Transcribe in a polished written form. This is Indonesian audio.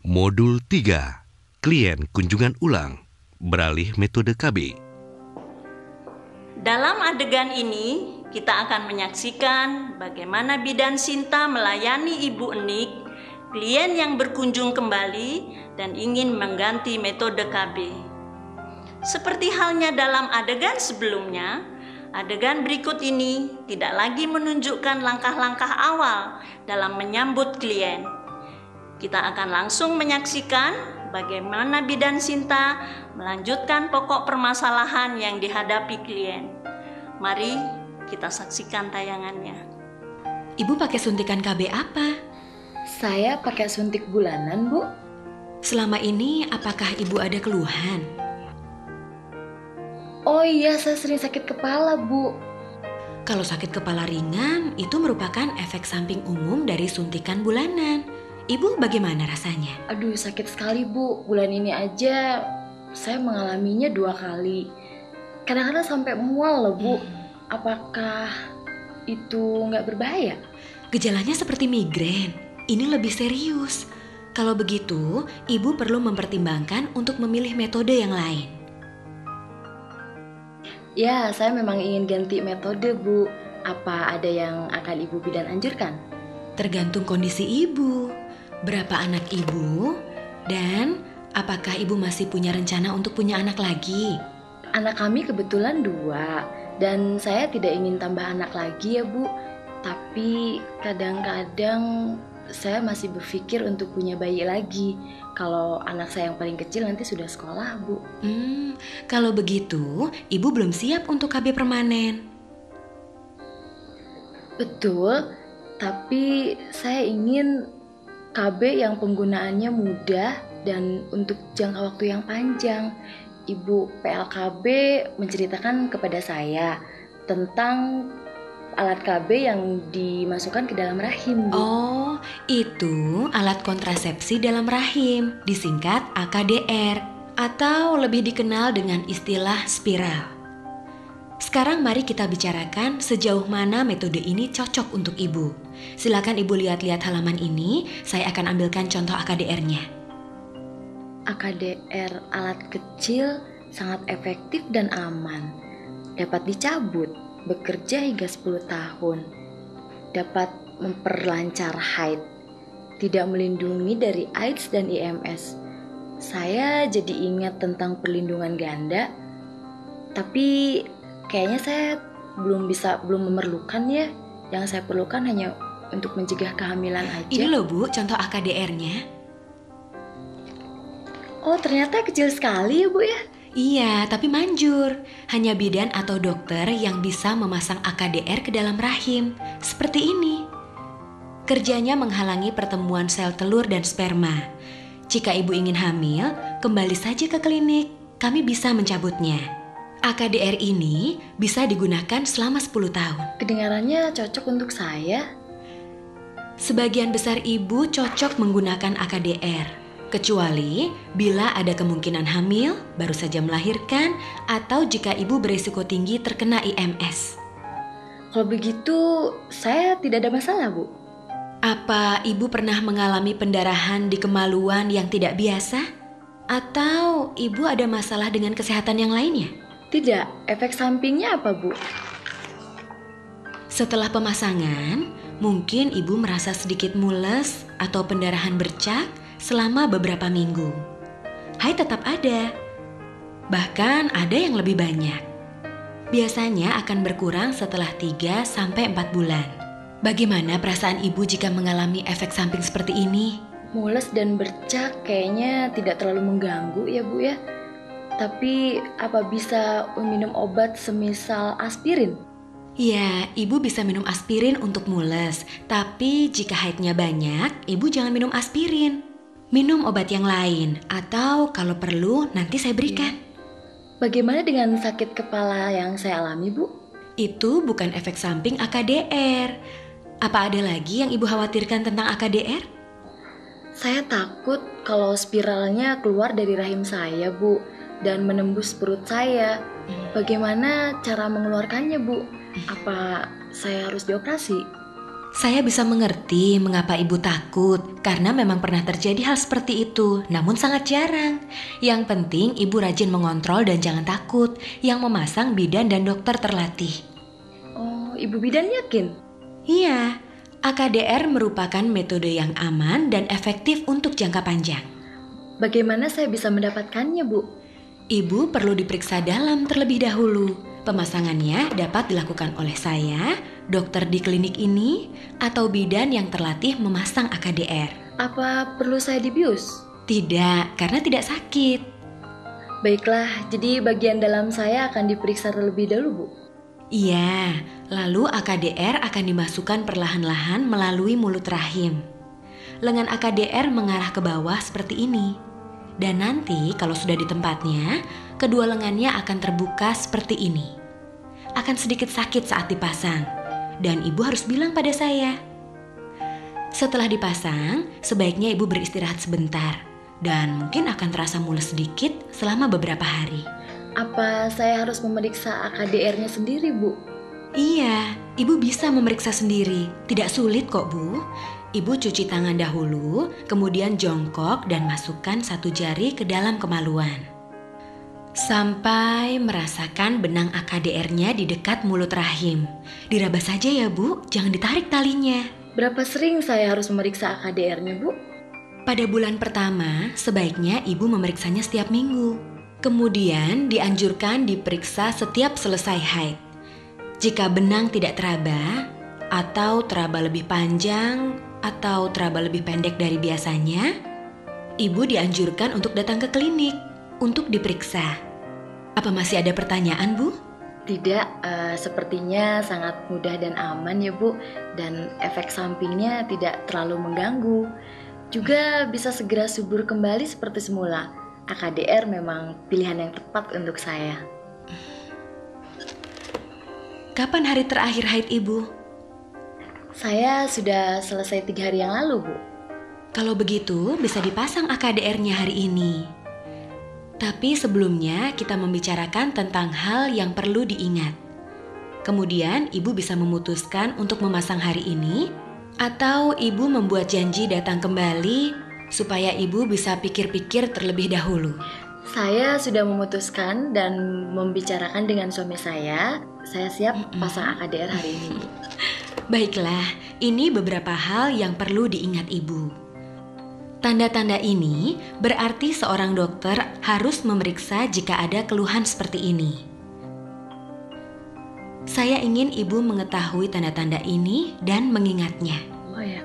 Modul 3, klien kunjungan ulang, beralih metode KB. Dalam adegan ini, kita akan menyaksikan bagaimana bidan Sinta melayani Ibu Enik, klien yang berkunjung kembali dan ingin mengganti metode KB. Seperti halnya dalam adegan sebelumnya, adegan berikut ini tidak lagi menunjukkan langkah-langkah awal dalam menyambut klien. Kita akan langsung menyaksikan bagaimana bidan Sinta melanjutkan pokok permasalahan yang dihadapi klien. Mari kita saksikan tayangannya. Ibu pakai suntikan KB apa? Saya pakai suntik bulanan, Bu. Selama ini apakah ibu ada keluhan? Oh iya, saya sering sakit kepala, Bu. Kalau sakit kepala ringan, itu merupakan efek samping umum dari suntikan bulanan. Ibu bagaimana rasanya? Aduh, sakit sekali, Bu. Bulan ini aja saya mengalaminya 2 kali. Kadang-kadang sampai mual loh, Bu. Apakah itu nggak berbahaya? Gejalanya seperti migrain. Ini lebih serius. Kalau begitu, ibu perlu mempertimbangkan untuk memilih metode yang lain. Ya, saya memang ingin ganti metode, Bu. Apa ada yang akan Ibu bidan anjurkan? Tergantung kondisi ibu, berapa anak ibu, dan apakah ibu masih punya rencana untuk punya anak lagi? Anak kami kebetulan 2, dan saya tidak ingin tambah anak lagi ya, Bu. Tapi kadang-kadang saya masih berpikir untuk punya bayi lagi. Kalau anak saya yang paling kecil nanti sudah sekolah, Bu. Kalau begitu, ibu belum siap untuk KB permanen. Betul, tapi saya ingin KB yang penggunaannya mudah dan untuk jangka waktu yang panjang. Ibu PLKB menceritakan kepada saya tentang alat KB yang dimasukkan ke dalam rahim, Bu. Oh, itu alat kontrasepsi dalam rahim, disingkat AKDR, atau lebih dikenal dengan istilah spiral. Sekarang mari kita bicarakan sejauh mana metode ini cocok untuk ibu. Silakan ibu lihat-lihat halaman ini, saya akan ambilkan contoh AKDR-nya. AKDR alat kecil sangat efektif dan aman. Dapat dicabut, bekerja hingga 10 tahun. Dapat memperlancar haid. Tidak melindungi dari AIDS dan IMS. Saya jadi ingat tentang perlindungan ganda. Tapi kayaknya saya belum memerlukan ya. Yang saya perlukan hanya untuk mencegah kehamilan aja. Ini loh Bu, contoh AKDR-nya. Oh, ternyata kecil sekali ya, Bu ya? Iya, tapi manjur. Hanya bidan atau dokter yang bisa memasang AKDR ke dalam rahim. Seperti ini. Kerjanya menghalangi pertemuan sel telur dan sperma. Jika ibu ingin hamil, kembali saja ke klinik. Kami bisa mencabutnya. AKDR ini bisa digunakan selama 10 tahun. Kedengarannya cocok untuk saya. Sebagian besar ibu cocok menggunakan AKDR, kecuali bila ada kemungkinan hamil, baru saja melahirkan, atau jika ibu berisiko tinggi terkena IMS. Kalau begitu, saya tidak ada masalah, Bu. Apa ibu pernah mengalami pendarahan di kemaluan yang tidak biasa? Atau ibu ada masalah dengan kesehatan yang lainnya? Tidak, efek sampingnya apa, Bu? Setelah pemasangan, mungkin ibu merasa sedikit mules atau pendarahan bercak selama beberapa minggu. Haid tetap ada, bahkan ada yang lebih banyak. Biasanya akan berkurang setelah 3-4 bulan. Bagaimana perasaan ibu jika mengalami efek samping seperti ini? Mules dan bercak kayaknya tidak terlalu mengganggu ya, Bu ya. Tapi apa bisa minum obat semisal aspirin? Ya, ibu bisa minum aspirin untuk mules. Tapi jika haidnya banyak, ibu jangan minum aspirin. Minum obat yang lain, atau kalau perlu nanti saya berikan. Bagaimana dengan sakit kepala yang saya alami, Bu? Itu bukan efek samping AKDR. Apa ada lagi yang ibu khawatirkan tentang AKDR? Saya takut kalau spiralnya keluar dari rahim saya, Bu, dan menembus perut saya. Bagaimana cara mengeluarkannya, Bu? Apa saya harus dioperasi? Saya bisa mengerti mengapa ibu takut, karena memang pernah terjadi hal seperti itu, namun sangat jarang. Yang penting ibu rajin mengontrol dan jangan takut. Yang memasang bidan dan dokter terlatih. Oh, Ibu bidan yakin? Iya, AKDR merupakan metode yang aman dan efektif untuk jangka panjang. Bagaimana saya bisa mendapatkannya, Bu? Ibu perlu diperiksa dalam terlebih dahulu. Pemasangannya dapat dilakukan oleh saya, dokter di klinik ini, atau bidan yang terlatih memasang AKDR. Apa perlu saya dibius? Tidak, karena tidak sakit. Baiklah, jadi bagian dalam saya akan diperiksa terlebih dahulu, Bu. Iya, lalu AKDR akan dimasukkan perlahan-lahan melalui mulut rahim. Lengan AKDR mengarah ke bawah seperti ini. Dan nanti kalau sudah di tempatnya, kedua lengannya akan terbuka seperti ini. Akan sedikit sakit saat dipasang, dan ibu harus bilang pada saya. Setelah dipasang, sebaiknya ibu beristirahat sebentar, dan mungkin akan terasa mules sedikit selama beberapa hari. Apa saya harus memeriksa AKDR-nya sendiri, Bu? Iya, ibu bisa memeriksa sendiri. Tidak sulit kok, Bu. Ibu cuci tangan dahulu, kemudian jongkok dan masukkan satu jari ke dalam kemaluan. Sampai merasakan benang AKDR-nya di dekat mulut rahim. Diraba saja ya, Bu, jangan ditarik talinya. Berapa sering saya harus memeriksa AKDR-nya, Bu? Pada bulan pertama, sebaiknya ibu memeriksanya setiap minggu. Kemudian dianjurkan diperiksa setiap selesai haid. Jika benang tidak teraba, atau teraba lebih panjang, atau teraba lebih pendek dari biasanya, ibu dianjurkan untuk datang ke klinik untuk diperiksa. Apa masih ada pertanyaan, Bu? Tidak, sepertinya sangat mudah dan aman ya, Bu. Dan efek sampingnya tidak terlalu mengganggu. Juga bisa segera subur kembali seperti semula. AKDR memang pilihan yang tepat untuk saya. Kapan hari terakhir haid ibu? Saya sudah selesai 3 hari yang lalu, Bu. Kalau begitu bisa dipasang AKDR-nya hari ini. Tapi sebelumnya kita membicarakan tentang hal yang perlu diingat. Kemudian ibu bisa memutuskan untuk memasang hari ini, atau ibu membuat janji datang kembali supaya ibu bisa pikir-pikir terlebih dahulu. Saya sudah memutuskan dan membicarakan dengan suami saya siap pasang AKDR hari ini, Bu. Baiklah, ini beberapa hal yang perlu diingat ibu. Tanda-tanda ini berarti seorang dokter harus memeriksa jika ada keluhan seperti ini. Saya ingin ibu mengetahui tanda-tanda ini dan mengingatnya. Oh ya.